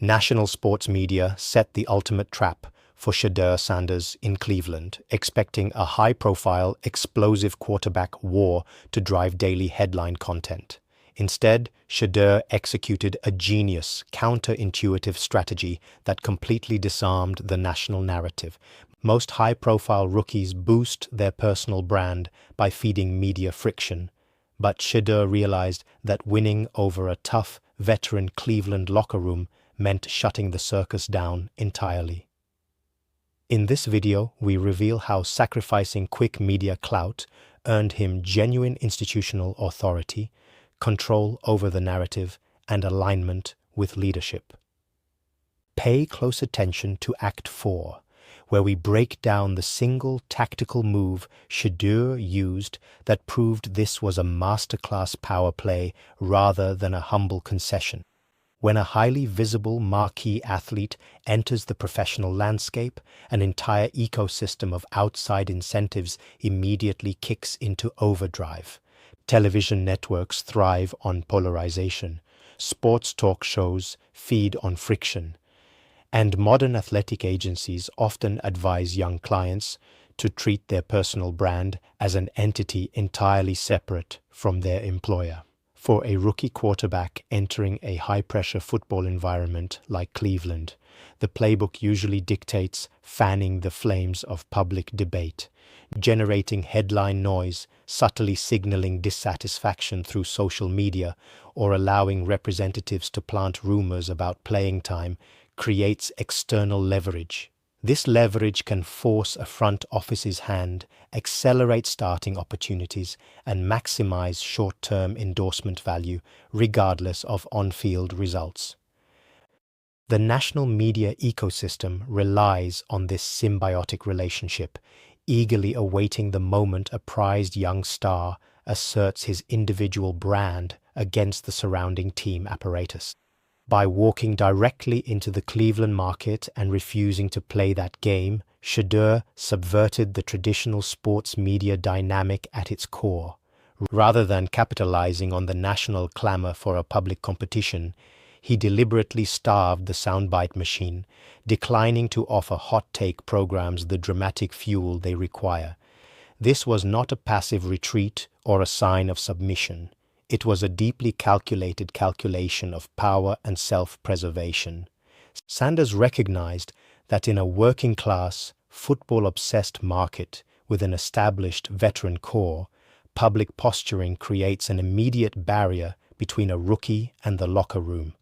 National sports media set the ultimate trap for Shedeur Sanders in Cleveland, expecting a high-profile, explosive quarterback war to drive daily headline content. Instead, Shedeur executed a genius, counterintuitive strategy that completely disarmed the national narrative. Most high-profile rookies boost their personal brand by feeding media friction. But Shedeur realized that winning over a tough, veteran Cleveland locker room meant shutting the circus down entirely. In this video, we reveal how sacrificing quick media clout earned him genuine institutional authority, control over the narrative, and alignment with leadership. Pay close attention to Act 4, where we break down the single tactical move Shedeur used that proved this was a masterclass power play rather than a humble concession. When a highly visible marquee athlete enters the professional landscape, an entire ecosystem of outside incentives immediately kicks into overdrive. Television networks thrive on polarization, sports talk shows feed on friction, and modern athletic agencies often advise young clients to treat their personal brand as an entity entirely separate from their employer. For a rookie quarterback entering a high-pressure football environment like Cleveland, the playbook usually dictates fanning the flames of public debate, generating headline noise, subtly signaling dissatisfaction through social media, or allowing representatives to plant rumors about playing time creates external leverage. This leverage can force a front office's hand, accelerate starting opportunities, and maximize short-term endorsement value, regardless of on-field results. The national media ecosystem relies on this symbiotic relationship, eagerly awaiting the moment a prized young star asserts his individual brand against the surrounding team apparatus. By walking directly into the Cleveland market and refusing to play that game, Shedeur subverted the traditional sports media dynamic at its core. Rather than capitalizing on the national clamor for a public competition, he deliberately starved the soundbite machine, declining to offer hot-take programs the dramatic fuel they require. This was not a passive retreat or a sign of submission. It was a deeply calculated calculation of power and self-preservation. Sanders recognized that in a working-class, football-obsessed market with an established veteran core, public posturing creates an immediate barrier between a rookie and the locker room.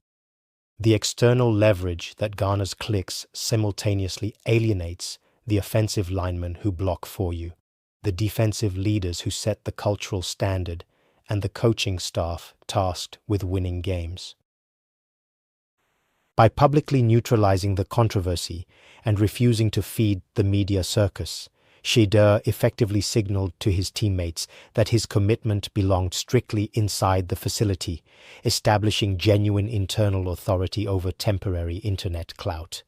The external leverage that garners clicks simultaneously alienates the offensive linemen who block for you, the defensive leaders who set the cultural standard, and the coaching staff tasked with winning games. By publicly neutralizing the controversy and refusing to feed the media circus, Shedeur effectively signaled to his teammates that his commitment belonged strictly inside the facility, establishing genuine internal authority over temporary internet clout.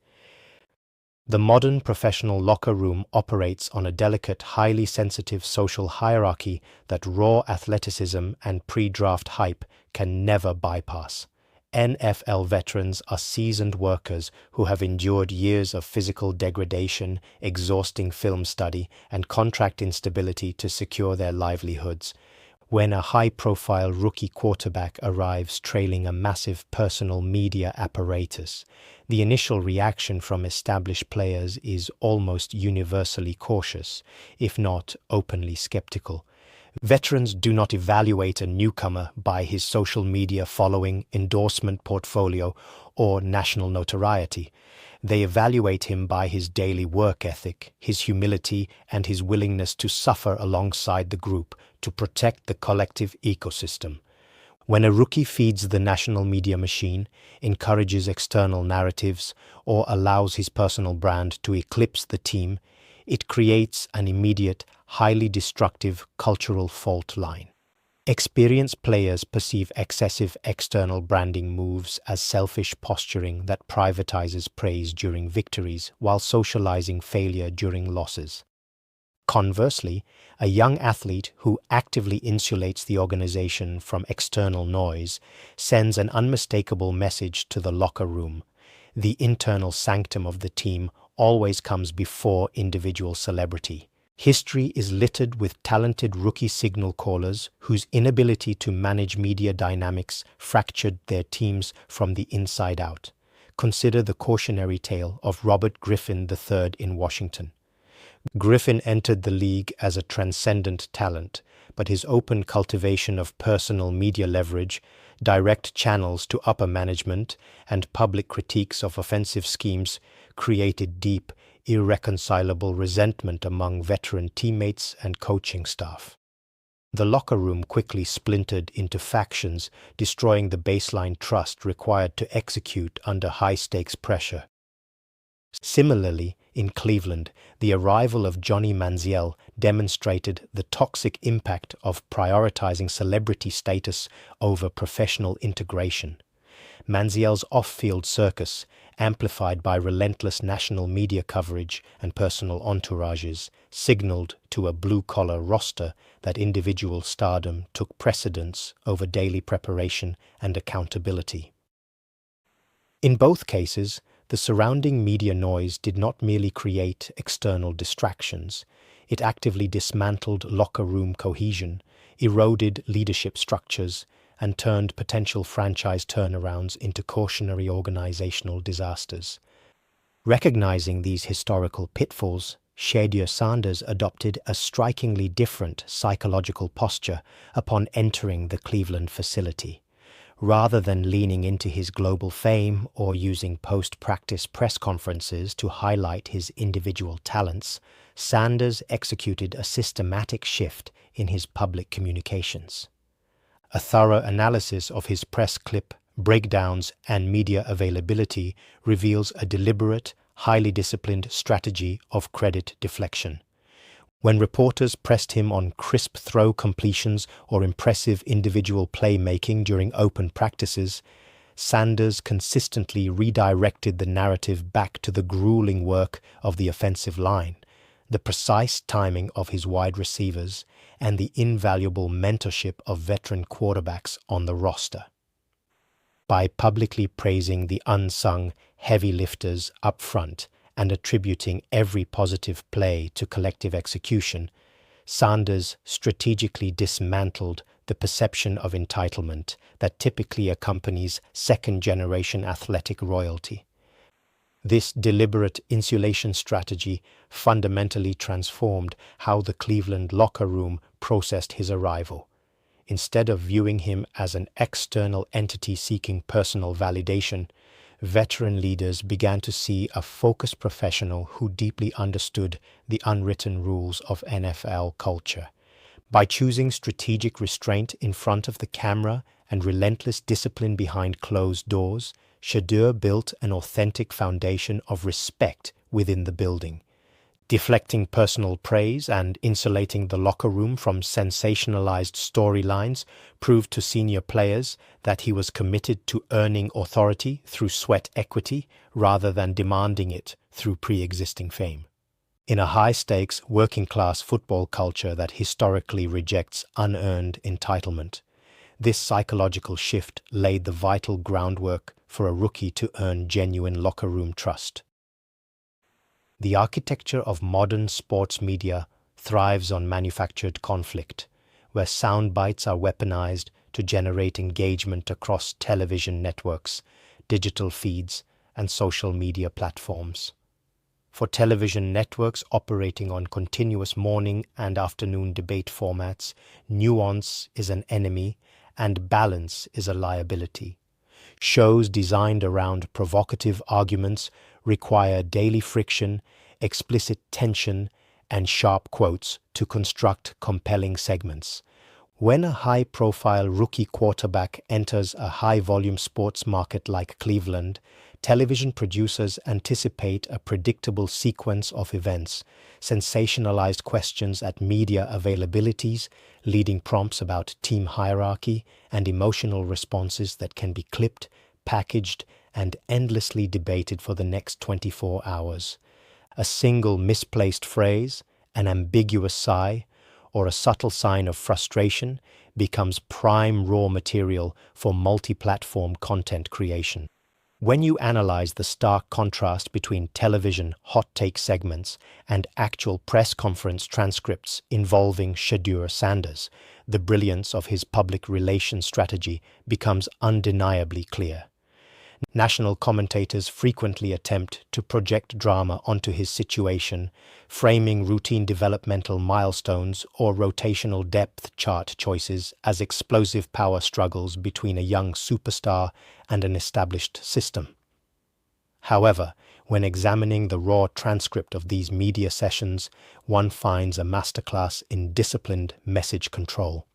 The modern professional locker room operates on a delicate, highly sensitive social hierarchy that raw athleticism and pre-draft hype can never bypass. NFL veterans are seasoned workers who have endured years of physical degradation, exhausting film study, and contract instability to secure their livelihoods. When a high-profile rookie quarterback arrives trailing a massive personal media apparatus, the initial reaction from established players is almost universally cautious, if not openly skeptical. Veterans do not evaluate a newcomer by his social media following, endorsement portfolio, or national notoriety. They evaluate him by his daily work ethic, his humility, and his willingness to suffer alongside the group to protect the collective ecosystem. When a rookie feeds the national media machine, encourages external narratives, or allows his personal brand to eclipse the team, it creates an immediate, highly destructive cultural fault line. Experienced players perceive excessive external branding moves as selfish posturing that privatizes praise during victories while socializing failure during losses. Conversely, a young athlete who actively insulates the organization from external noise sends an unmistakable message to the locker room. The internal sanctum of the team always comes before individual celebrity. History is littered with talented rookie signal callers whose inability to manage media dynamics fractured their teams from the inside out. Consider the cautionary tale of Robert Griffin III in Washington. Griffin entered the league as a transcendent talent, but his open cultivation of personal media leverage, direct channels to upper management, and public critiques of offensive schemes created deep, irreconcilable resentment among veteran teammates and coaching staff. The locker room quickly splintered into factions, destroying the baseline trust required to execute under high-stakes pressure. Similarly, in Cleveland, the arrival of Johnny Manziel demonstrated the toxic impact of prioritizing celebrity status over professional integration. Manziel's off-field circus, amplified by relentless national media coverage and personal entourages, signaled to a blue-collar roster that individual stardom took precedence over daily preparation and accountability. In both cases, the surrounding media noise did not merely create external distractions, it actively dismantled locker room cohesion, eroded leadership structures, and turned potential franchise turnarounds into cautionary organizational disasters. Recognizing these historical pitfalls, Shedeur adopted a strikingly different psychological posture upon entering the Cleveland facility. Rather than leaning into his global fame or using post-practice press conferences to highlight his individual talents, Sanders executed a systematic shift in his public communications. A thorough analysis of his press clip, breakdowns, and media availability reveals a deliberate, highly disciplined strategy of credit deflection. When reporters pressed him on crisp throw completions or impressive individual playmaking during open practices, Sanders consistently redirected the narrative back to the grueling work of the offensive line, the precise timing of his wide receivers, and the invaluable mentorship of veteran quarterbacks on the roster. By publicly praising the unsung heavy lifters up front and attributing every positive play to collective execution, Sanders strategically dismantled the perception of entitlement that typically accompanies second-generation athletic royalty. This deliberate insulation strategy fundamentally transformed how the Cleveland locker room processed his arrival. Instead of viewing him as an external entity seeking personal validation, veteran leaders began to see a focused professional who deeply understood the unwritten rules of NFL culture. By choosing strategic restraint in front of the camera and relentless discipline behind closed doors, Shedeur built an authentic foundation of respect within the building. Deflecting personal praise and insulating the locker room from sensationalized storylines proved to senior players that he was committed to earning authority through sweat equity rather than demanding it through pre-existing fame. In a high-stakes, working-class football culture that historically rejects unearned entitlement, this psychological shift laid the vital groundwork for a rookie to earn genuine locker room trust. The architecture of modern sports media thrives on manufactured conflict, where sound bites are weaponized to generate engagement across television networks, digital feeds, and social media platforms. For television networks operating on continuous morning and afternoon debate formats, nuance is an enemy and balance is a liability. Shows designed around provocative arguments require daily friction, explicit tension, and sharp quotes to construct compelling segments. When a high-profile rookie quarterback enters a high-volume sports market like Cleveland, television producers anticipate a predictable sequence of events, sensationalized questions at media availabilities, leading prompts about team hierarchy, and emotional responses that can be clipped, packaged, and endlessly debated for the next 24 hours. A single misplaced phrase, an ambiguous sigh, or a subtle sign of frustration becomes prime raw material for multi-platform content creation. When you analyze the stark contrast between television hot take segments and actual press conference transcripts involving Shedeur Sanders, the brilliance of his public relations strategy becomes undeniably clear. National commentators frequently attempt to project drama onto his situation, framing routine developmental milestones or rotational depth chart choices as explosive power struggles between a young superstar and an established system. However, when examining the raw transcript of these media sessions, one finds a masterclass in disciplined message control.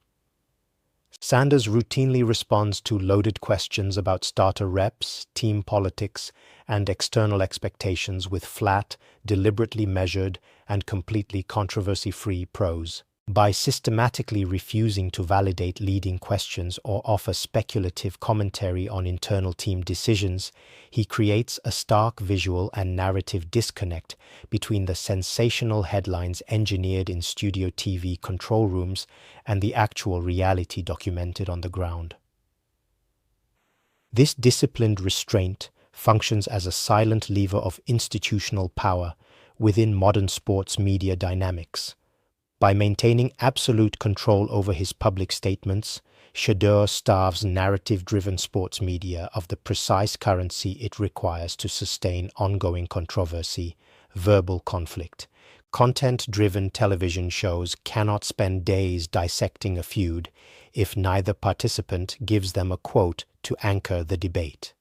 Sanders routinely responds to loaded questions about starter reps, team politics, and external expectations with flat, deliberately measured, and completely controversy-free prose. By systematically refusing to validate leading questions or offer speculative commentary on internal team decisions, he creates a stark visual and narrative disconnect between the sensational headlines engineered in studio TV control rooms and the actual reality documented on the ground. This disciplined restraint functions as a silent lever of institutional power within modern sports media dynamics. By maintaining absolute control over his public statements, Shedeur starves narrative-driven sports media of the precise currency it requires to sustain ongoing controversy, verbal conflict. Content-driven television shows cannot spend days dissecting a feud if neither participant gives them a quote to anchor the debate.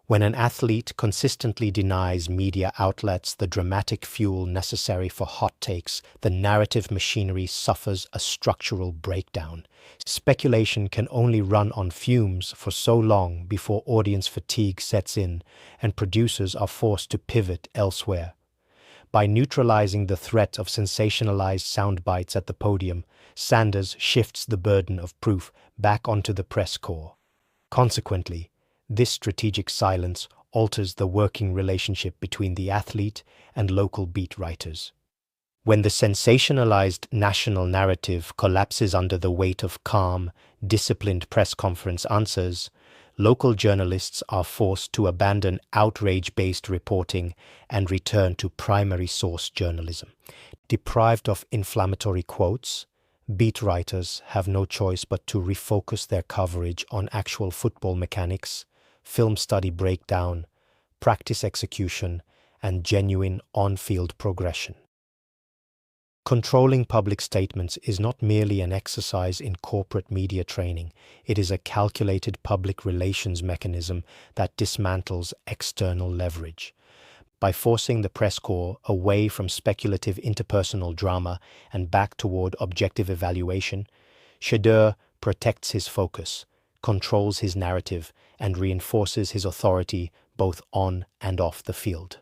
When an athlete consistently denies media outlets the dramatic fuel necessary for hot takes, the narrative machinery suffers a structural breakdown. Speculation can only run on fumes for so long before audience fatigue sets in and producers are forced to pivot elsewhere. By neutralizing the threat of sensationalized sound bites at the podium, Sanders shifts the burden of proof back onto the press corps. Consequently, this strategic silence alters the working relationship between the athlete and local beat writers. When the sensationalized national narrative collapses under the weight of calm, disciplined press conference answers, local journalists are forced to abandon outrage-based reporting and return to primary source journalism. Deprived of inflammatory quotes, beat writers have no choice but to refocus their coverage on actual football mechanics, film study breakdown, practice execution, and genuine on-field progression. Controlling public statements is not merely an exercise in corporate media training, it is a calculated public relations mechanism that dismantles external leverage. By forcing the press corps away from speculative interpersonal drama and back toward objective evaluation, Shedeur protects his focus, controls his narrative, and reinforces his authority both on and off the field.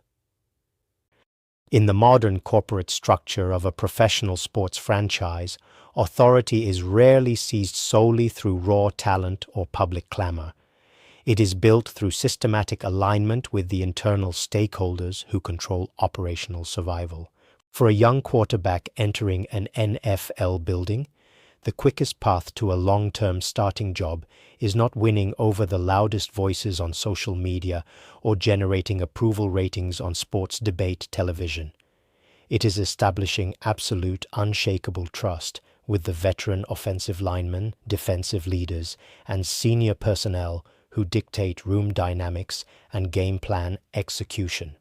In the modern corporate structure of a professional sports franchise, authority is rarely seized solely through raw talent or public clamor. It is built through systematic alignment with the internal stakeholders who control operational survival. For a young quarterback entering an NFL building, the quickest path to a long-term starting job is not winning over the loudest voices on social media or generating approval ratings on sports debate television. It is establishing absolute, unshakable trust with the veteran offensive linemen, defensive leaders, and senior personnel who dictate room dynamics and game plan execution.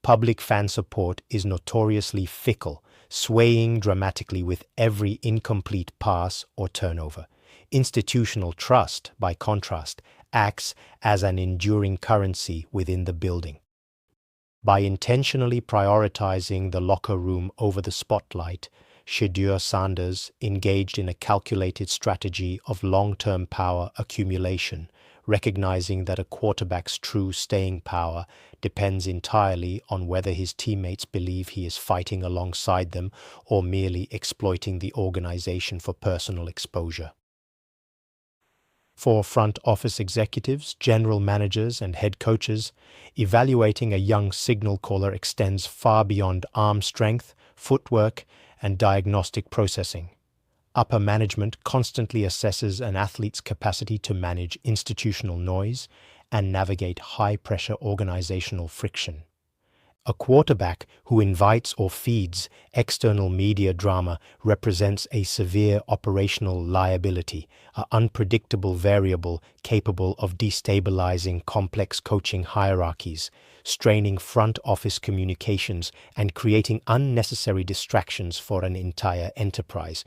Public fan support is notoriously fickle, swaying dramatically with every incomplete pass or turnover. Institutional trust, by contrast, acts as an enduring currency within the building. By intentionally prioritizing the locker room over the spotlight, Shedeur Sanders engaged in a calculated strategy of long-term power accumulation, recognizing that a quarterback's true staying power depends entirely on whether his teammates believe he is fighting alongside them or merely exploiting the organization for personal exposure. For front office executives, general managers, and head coaches, evaluating a young signal caller extends far beyond arm strength, footwork, and diagnostic processing. Upper management constantly assesses an athlete's capacity to manage institutional noise and navigate high-pressure organizational friction. A quarterback who invites or feeds external media drama represents a severe operational liability, an unpredictable variable capable of destabilizing complex coaching hierarchies, straining front office communications, and creating unnecessary distractions for an entire enterprise.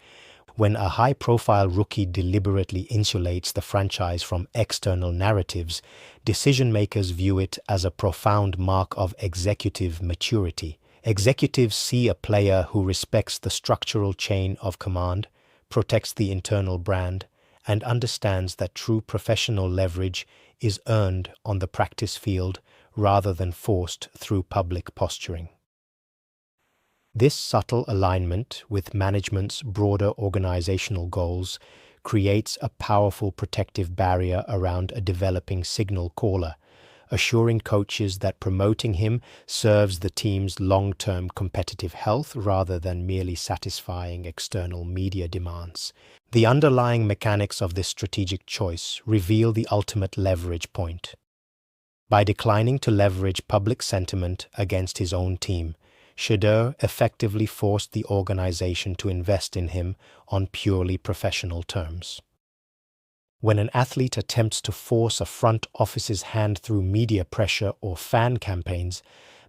When a high-profile rookie deliberately insulates the franchise from external narratives, decision-makers view it as a profound mark of executive maturity. Executives see a player who respects the structural chain of command, protects the internal brand, and understands that true professional leverage is earned on the practice field rather than forced through public posturing. This subtle alignment with management's broader organizational goals creates a powerful protective barrier around a developing signal caller, assuring coaches that promoting him serves the team's long-term competitive health rather than merely satisfying external media demands. The underlying mechanics of this strategic choice reveal the ultimate leverage point. By declining to leverage public sentiment against his own team, Shedeur effectively forced the organization to invest in him on purely professional terms. When an athlete attempts to force a front office's hand through media pressure or fan campaigns,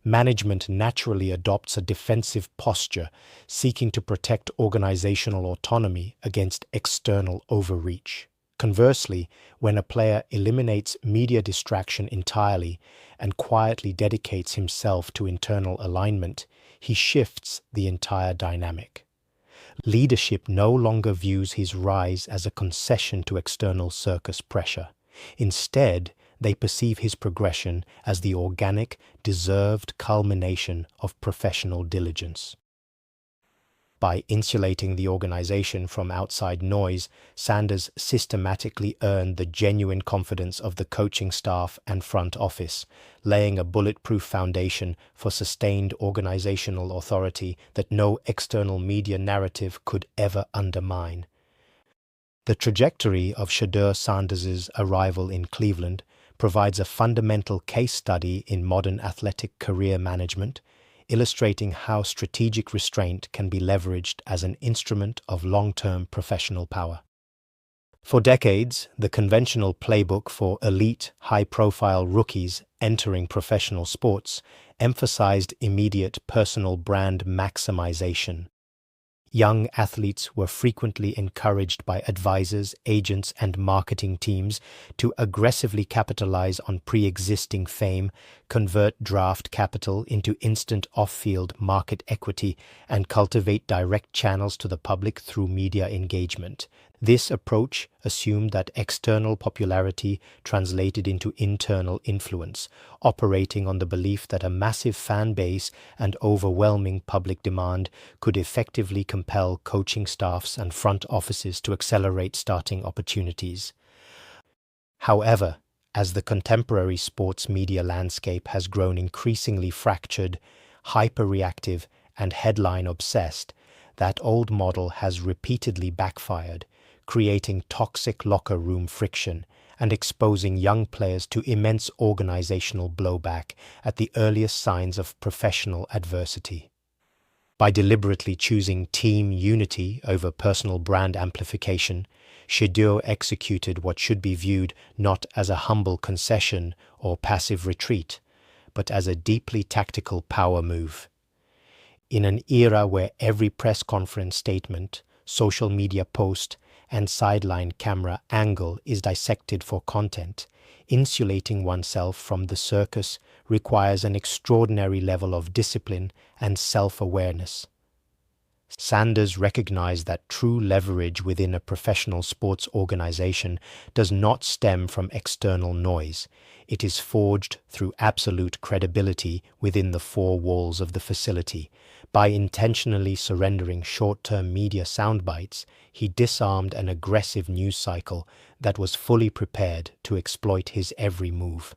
management naturally adopts a defensive posture, seeking to protect organizational autonomy against external overreach. Conversely, when a player eliminates media distraction entirely and quietly dedicates himself to internal alignment, he shifts the entire dynamic. Leadership no longer views his rise as a concession to external circus pressure. Instead, they perceive his progression as the organic, deserved culmination of professional diligence. By insulating the organization from outside noise, Sanders systematically earned the genuine confidence of the coaching staff and front office, laying a bulletproof foundation for sustained organizational authority that no external media narrative could ever undermine. The trajectory of Shedeur Sanders's arrival in Cleveland provides a fundamental case study in modern athletic career management, illustrating how strategic restraint can be leveraged as an instrument of long-term professional power. For decades, the conventional playbook for elite, high-profile rookies entering professional sports emphasized immediate personal brand maximization. Young athletes were frequently encouraged by advisors, agents, and marketing teams to aggressively capitalize on pre-existing fame, convert draft capital into instant off-field market equity, and cultivate direct channels to the public through media engagement. This approach assumed that external popularity translated into internal influence, operating on the belief that a massive fan base and overwhelming public demand could effectively compel coaching staffs and front offices to accelerate starting opportunities. However, as the contemporary sports media landscape has grown increasingly fractured, hyper-reactive, and headline-obsessed, that old model has repeatedly backfired, creating toxic locker room friction and exposing young players to immense organizational blowback at the earliest signs of professional adversity. By deliberately choosing team unity over personal brand amplification, Shedeur executed what should be viewed not as a humble concession or passive retreat, but as a deeply tactical power move. In an era where every press conference statement, social media post, and sideline camera angle is dissected for content, insulating oneself from the circus requires an extraordinary level of discipline and self-awareness. Sanders recognized that true leverage within a professional sports organization does not stem from external noise. It is forged through absolute credibility within the four walls of the facility. By intentionally surrendering short-term media soundbites, he disarmed an aggressive news cycle that was fully prepared to exploit his every move.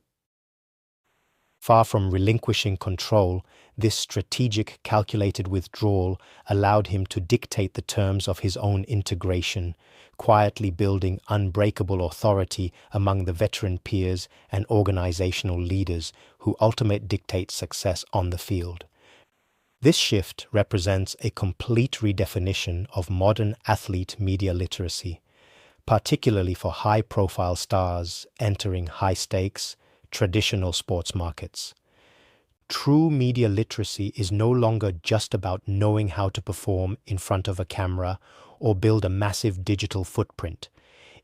Far from relinquishing control, this strategic, calculated withdrawal allowed him to dictate the terms of his own integration, quietly building unbreakable authority among the veteran peers and organizational leaders who ultimately dictate success on the field. This shift represents a complete redefinition of modern athlete media literacy, particularly for high-profile stars entering high-stakes, traditional sports markets. True media literacy is no longer just about knowing how to perform in front of a camera or build a massive digital footprint.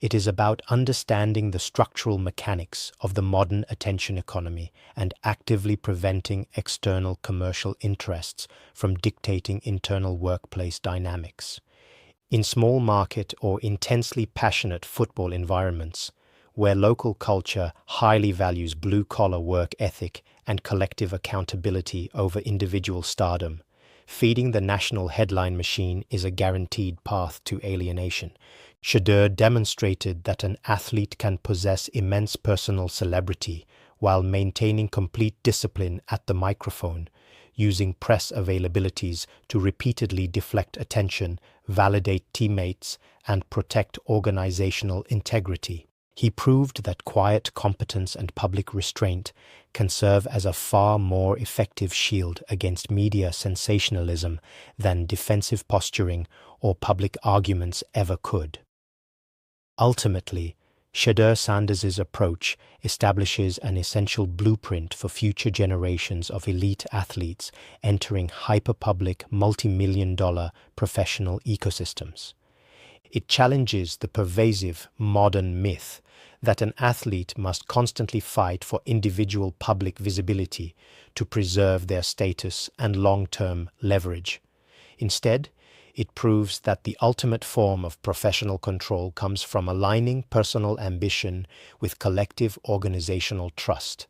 It is about understanding the structural mechanics of the modern attention economy and actively preventing external commercial interests from dictating internal workplace dynamics. In small market or intensely passionate football environments, where local culture highly values blue-collar work ethic and collective accountability over individual stardom, feeding the national headline machine is a guaranteed path to alienation. Shedeur demonstrated that an athlete can possess immense personal celebrity while maintaining complete discipline at the microphone, using press availabilities to repeatedly deflect attention, validate teammates, and protect organizational integrity. He proved that quiet competence and public restraint can serve as a far more effective shield against media sensationalism than defensive posturing or public arguments ever could. Ultimately, Shedeur Sanders' approach establishes an essential blueprint for future generations of elite athletes entering hyper-public, multi-million-dollar professional ecosystems. It challenges the pervasive modern myth that an athlete must constantly fight for individual public visibility to preserve their status and long-term leverage. Instead, it proves that the ultimate form of professional control comes from aligning personal ambition with collective organizational trust.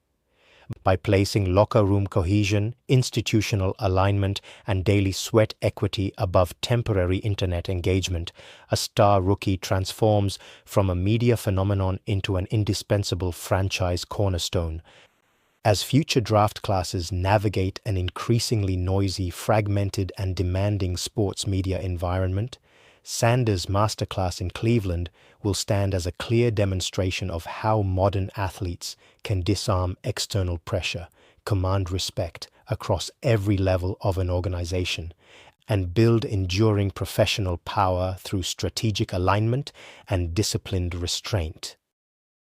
By placing locker room cohesion, institutional alignment, and daily sweat equity above temporary internet engagement, a star rookie transforms from a media phenomenon into an indispensable franchise cornerstone. As future draft classes navigate an increasingly noisy, fragmented, and demanding sports media environment, Sanders' masterclass in Cleveland will stand as a clear demonstration of how modern athletes can disarm external pressure, command respect across every level of an organization, and build enduring professional power through strategic alignment and disciplined restraint.